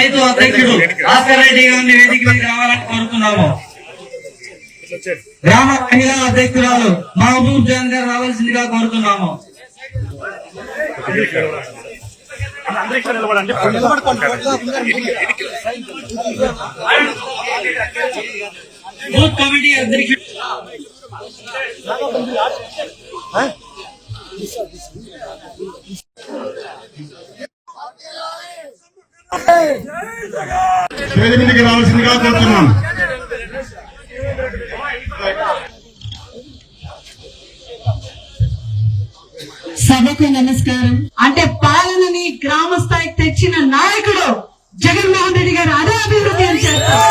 రైతు అధ్యక్షుడు భాస్కర్ రెడ్డి గారిని వేదిక మీద రావాలని కోరుతున్నాము. గ్రామ మహిళా అధ్యక్షురాలు మహబూబ్ జాన్ గారు రావాల్సిందిగా కోరుతున్నాము. బూత్ కమిటీ అధ్యక్షుడు మీదకి రావాల్సిందిగా కోరుతున్నాం. సభకు నమస్కారం. అంటే పాలనని గ్రామ స్థాయికి తెచ్చిన నాయకుడు జగన్మోహన్ రెడ్డి గారు అదే అభివృద్ధి అని చేస్తారు.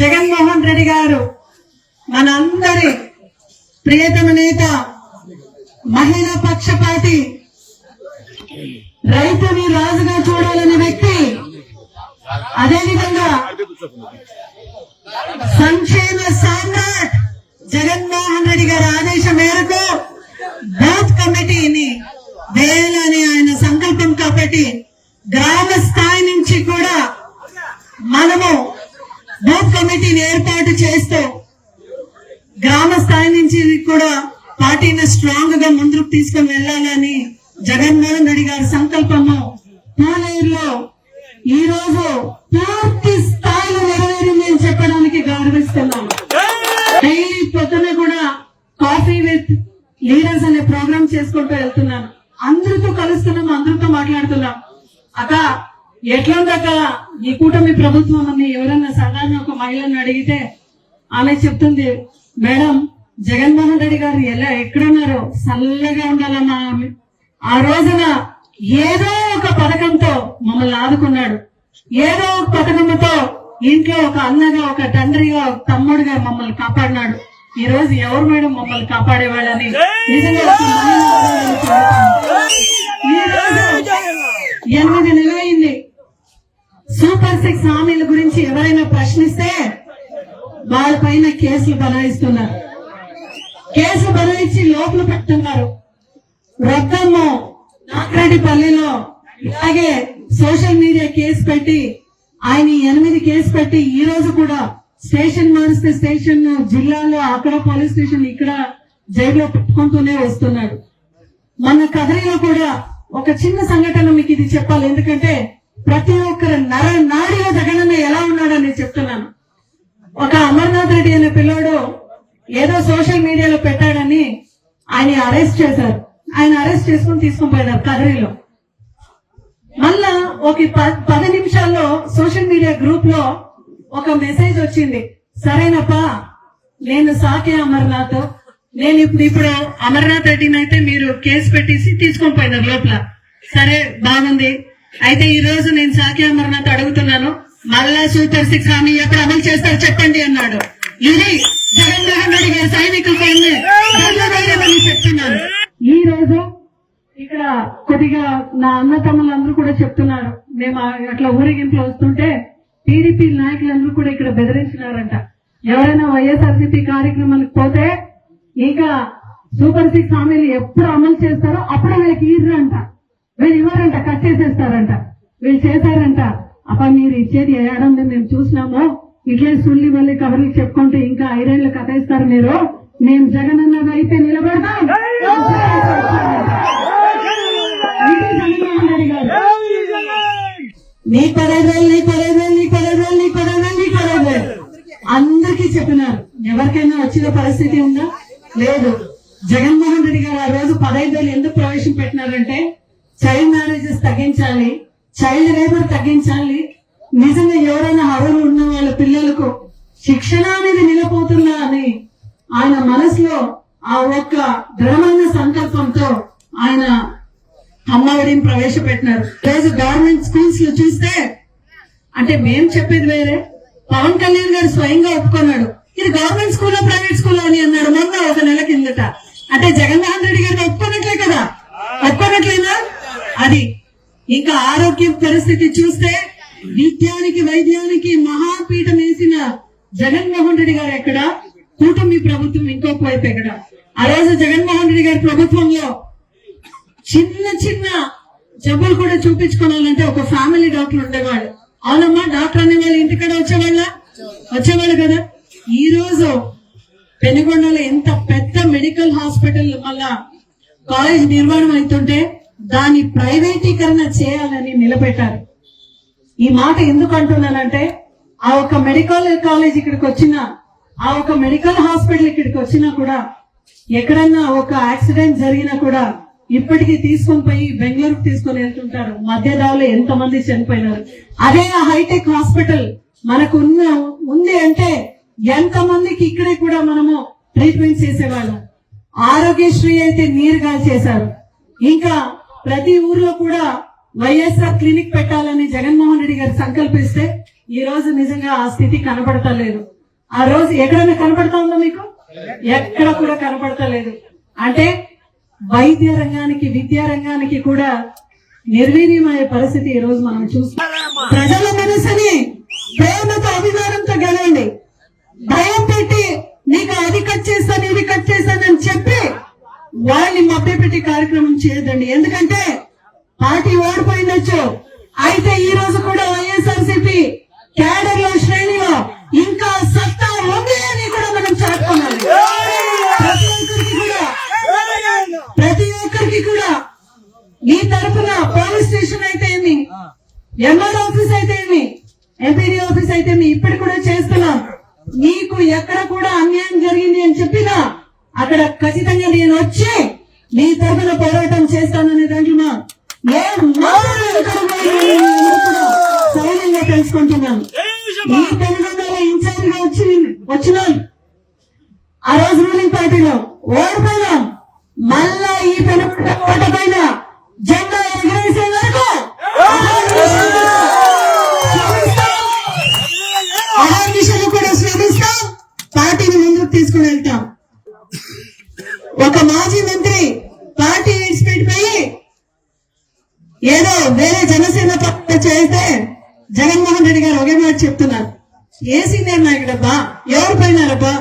జగన్మోహన్ రెడ్డి గారు మనందరి ప్రియతమ నేత, మహిళా పక్షపాతి, రైతుని రాజుగా చూడాలనే వ్యక్తి, అదేవిధంగా సంక్షేమ సామ్రాట్ జగన్మోహన్ రెడ్డి గారి ఆదేశం మేరకు బూత్ కమిటీని వేయాలని ఆయన సంకల్పం కాబట్టి గ్రామ స్థాయి నుంచి కూడా మనము బూత్ కమిటీని ఏర్పాటు చేస్తూ గ్రామ స్థాయి నుంచి కూడా పార్టీని స్ట్రాంగ్ గా ముందుకు తీసుకుని వెళ్లాలని జగన్మోహన్ రెడ్డి గారి సంకల్పము పూలేరులో ఈ రోజు పూర్తి స్థాయిలో నెరవేరిందని చెప్పడానికి గౌరవిస్తున్నాము. డైలీ పొద్దున కూడా కాఫీ విత్ లీడర్స్ అనే ప్రోగ్రామ్ చేసుకుంటూ వెళ్తున్నాను. అందరితో కలుస్తున్నాం, అందరితో మాట్లాడుతున్నాం. అక్క ఎట్లుందక్క ఈ కూటమి ప్రభుత్వం అని ఎవరన్నా సాధారణ ఒక మహిళను అడిగితే ఆమె చెప్తుంది, మేడం జగన్మోహన్ రెడ్డి గారు ఎలా ఎక్కడున్నారో చల్లగా ఉండాలమ్మా. ఆ రోజున ఏదో ఒక పథకంతో మమ్మల్ని ఆదుకున్నాడు, ఏదో ఒక పథకంతో ఇంట్లో ఒక అన్నగా, ఒక తండ్రిగా, ఒక తమ్ముడిగా మమ్మల్ని కాపాడినాడు. ఈ రోజు ఎవరు మేడం మమ్మల్ని కాపాడేవాళ్ళని నిజంగా 8 నెలలైంది. సూపర్ 6 హామీల గురించి ఎవరైనా ప్రశ్నిస్తే వాళ్ళపైన కేసులు బనాయిస్తున్నారు, కేసులు బనాయించి లోపల పెడుతున్నారు. రొక్కమ్మ నాగిరెడ్డిపల్లిలో ఇలాగే సోషల్ మీడియా కేసు పెట్టి ఆయన 8 కేసు పెట్టి ఈ రోజు కూడా స్టేషన్ మారిస్తే స్టేషన్ జిల్లాలో అక్కడ పోలీస్ స్టేషన్ ఇక్కడ జైల్లో పెట్టుకుంటూనే వస్తున్నాడు. మన కథలో కూడా ఒక చిన్న సంఘటన మీకు ఇది చెప్పాలి, ఎందుకంటే ప్రతి ఒక్కరు నాడిలో జగనన్న ఎలా ఉన్నాడని చెప్తున్నాను. ఒక అమర్నాథ్ రెడ్డి అనే పిల్లోడు ఏదో సోషల్ మీడియాలో పెట్టాడని ఆయన అరెస్ట్ చేశారు. ఆయన అరెస్ట్ చేసుకుని తీసుకుని పోయినారు కదరిలో. మళ్ళా ఒక 10 నిమిషాల్లో సోషల్ మీడియా గ్రూప్ లో ఒక మెసేజ్ వచ్చింది, సరేనప్పా నేను సాకే అమర్నాథ్, నేను ఇప్పుడు అమర్నాథ్ రెడ్డిని అయితే మీరు కేసు పెట్టేసి తీసుకొని పోయినారు లోపల. సరే బాగుంది, అయితే ఈ రోజు నేను సాకే అమర్నాథ్ అడుగుతున్నాను, మళ్ళా సూపర్ 6 హామీ ఎప్పుడు అమలు చేస్తారు చెప్పండి అన్నాడు. ఇది జగన్మోహన్ రెడ్డి గారి సైనికులతో చెప్తున్నాను. ఈ రోజు ఇక్కడ కొద్దిగా నా అన్న తమ్ములందరూ కూడా చెప్తున్నారు, మేము అట్లా ఊరేగింపులు వస్తుంటే టీడీపీ నాయకులందరూ కూడా ఇక్కడ బెదిరించినారంట. ఎవరైనా వైఎస్ఆర్సీపీ కార్యక్రమానికి పోతే ఇంకా సూపర్ 6 హామీలు ఎప్పుడు అమలు చేస్తారో అప్పుడు వీళ్ళకి ఇర్రంట, వీళ్ళు ఇవ్వరంట, కట్ చేసేస్తారంట. వీళ్ళు చేశారంట. అప్ప మీరు ఇచ్చేది ఏడాది మేము చూసినాము, ఇట్లే సుల్లి వల్లి కబర్లు చెప్పుకుంటే ఇంకా 5 ఏళ్లు కథేస్తారు మీరు, మేము జగన్ అన్నది అయితే నిలబడతాం. నీ 15 వేలు, నీ 15 వేలు, నీ 15 వేలు, నీ 15 వేలు, నీ 15 వేలు అందరికీ చెప్పినారు. ఎవరికైనా వచ్చిన పరిస్థితి ఉందా? లేదు. జగన్మోహన్ రెడ్డి గారు ఆ రోజు 15 వేలు ఎందుకు ప్రవేశపెట్టినారంటే చైల్డ్ మ్యారేజెస్ తగ్గించాలి, చైల్డ్ లేబర్ తగ్గించాలి, నిజంగా ఎవరైనా అర్హులు ఉన్న వాళ్ళ పిల్లలకు శిక్షణ అనేది నిలబోతుందా అని ఆయన మనసులో ఆ ఒక్క దృఢమైన సంకల్పంతో ఆయన అమ్మఒడిని ప్రవేశపెట్టినారు. రోజు గవర్నమెంట్ స్కూల్స్ లో చూస్తే అంటే మేం చెప్పేది వేరే, పవన్ కళ్యాణ్ గారు స్వయంగా ఒప్పుకున్నాడు ఇది గవర్నమెంట్ స్కూల్లో ప్రైవేట్ స్కూల్లో అని అన్నాడు మొన్న 1 నెల కిందట. అంటే జగన్మోహన్ రెడ్డి గారిని ఒప్పుకున్నట్లే కదా, ఒప్పుకున్నట్లేనా? అది ఇంకా ఆరోగ్య పరిస్థితి చూస్తే విద్యానికి వైద్యానికి మహాపీఠం వేసిన జగన్మోహన్ రెడ్డి గారు ఎక్కడ, కూటమి ప్రభుత్వం ఇంకొక వైపు ఎక్కడ. ఆ రోజు జగన్మోహన్ రెడ్డి గారి ప్రభుత్వంలో చిన్న చిన్న జబ్బులు కూడా చూపించుకోవాలంటే ఒక ఫ్యామిలీ డాక్టర్ ఉండేవాళ్ళు. అవునమ్మా, డాక్టర్ అనే వాళ్ళు ఇంటికాడ వచ్చేవాళ్ళు కదా. ఈ రోజు పెనుగొండలో ఎంత పెద్ద మెడికల్ హాస్పిటల్ మళ్ళా కాలేజ్ నిర్మాణం అవుతుంటే దాని ప్రైవేటీకరణ చేయాలని నిలబెట్టారు. ఈ మాట ఎందుకు అంటున్నానంటే, ఆ ఒక మెడికల్ కాలేజ్ ఇక్కడికి వచ్చినా, ఆ ఒక మెడికల్ హాస్పిటల్ ఇక్కడికి వచ్చినా కూడా ఎక్కడన్నా ఒక యాక్సిడెంట్ జరిగినా కూడా ఇప్పటికీ తీసుకొని పోయి బెంగళూరుకు తీసుకొని వెళ్తుంటారు. మధ్య దారిలో ఎంతమంది చనిపోయినారు. అదే ఆ హైటెక్ హాస్పిటల్ మనకు ఉంది అంటే ఎంతమందికి ఇక్కడే కూడా మనము ట్రీట్మెంట్ చేసేవాళ్ళం. ఆరోగ్యశ్రీ అయితే నీరుగా చేశారు. ఇంకా ప్రతి ఊర్లో కూడా వైఎస్ఆర్ క్లినిక్ పెట్టాలని జగన్మోహన్ రెడ్డి గారు సంకల్పిస్తే ఈ రోజు నిజంగా ఆ స్థితి కనపడతలేదు. ఆ రోజు ఎక్కడైనా కనపడతా ఉందా మీకు? ఎక్కడ కూడా కనపడతలేదు. అంటే వైద్య రంగానికి, విద్యా రంగానికి కూడా నిర్వీర్యమయ్యే పరిస్థితి ఈ రోజు మనం చూస్తాం. ప్రజల మనసుని ప్రేమతో, అభిమానంతో గెలండి. భయం పెట్టి నీకు అది కట్ చేస్తాను, ఇది కట్ చేస్తానని చెప్పి వాళ్ళని మభ్యపెట్టి కార్యక్రమం చేయదండి. ఎందుకంటే పార్టీ ఓడిపోయిండొచ్చు, అయితే ఈ రోజు కూడా వైఎస్ఆర్సీపీ క్యాడర్ లో, శ్రేణిలో ఇంకా సత్తా ఉంది అని కూడా మనం చాటుకోవాలి. ప్రతి ఒక్కరికి కూడా ఈ తరఫున పోలీస్ స్టేషన్ అయితే ఏమి, ఎంఆర్ ఆఫీస్ అయితే ఏమి, ఎంపీడీ ఆఫీస్ అయితే ఏమి ఇప్పటి కూడా చేస్తున్నాం. నీకు ఎక్కడ కూడా అన్యాయం జరిగింది అని చెప్పినా అక్కడ ఖచ్చితంగా నేను వచ్చి నీ తరఫున పోరాటం చేస్తాననే దాంట్లో సౌన్యంగా తెలుసుకుంటున్నాను. ఈ తెలంగాణలో ఇన్ఛార్జ్ గా వచ్చినాం. ఆ రోజు రూలింగ్ పార్టీలో ఓడిపోయినాం. మళ్ళా ఈ పెనుగొండ కోట పైన జెండా ఎగరేసే వరకు అహర్నిశలు కూడా శ్రమిస్తాం, పార్టీని ముందుకు తీసుకుని వెళ్తాం. ఒక మాజీ మంత్రి పార్టీ విడిచిపెట్టిపోయి ఏదో వేరే జనసేన పార్టీ చేస్తే జగన్మోహన్ రెడ్డి గారు ఒకే మాట చెప్తున్నారు, ఏ సీనియర్ నాయకుడబ్బా, ఎవరు పోయినారబ్బా?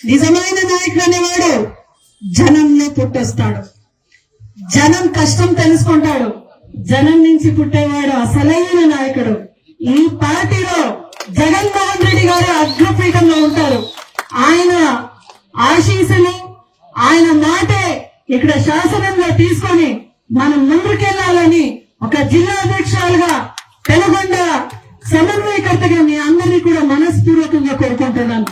నిజమైన నాయకుడు అనేవాడు జనంలో పుట్టొస్తాడు, జనం కష్టం తెలుసుకుంటాడు, జనం నుంచి పుట్టేవాడు అసలైన నాయకుడు. ఈ పార్టీలో జగన్మోహన్ రెడ్డి గారు అగ్రపీఠంలో ఉంటారు. ఆయన ఆశీస్సులు, ఆయన మాటే ఇక్కడ శాసనంగా తీసుకొని మనం ముందుకెళ్లాలని ఒక జిల్లా అధ్యక్షురాలుగా, పెనుగొండ సమన్వయకర్తగా మీ అందరినీ కూడా మనస్పూర్వకంగా కోరుకుంటున్నాను.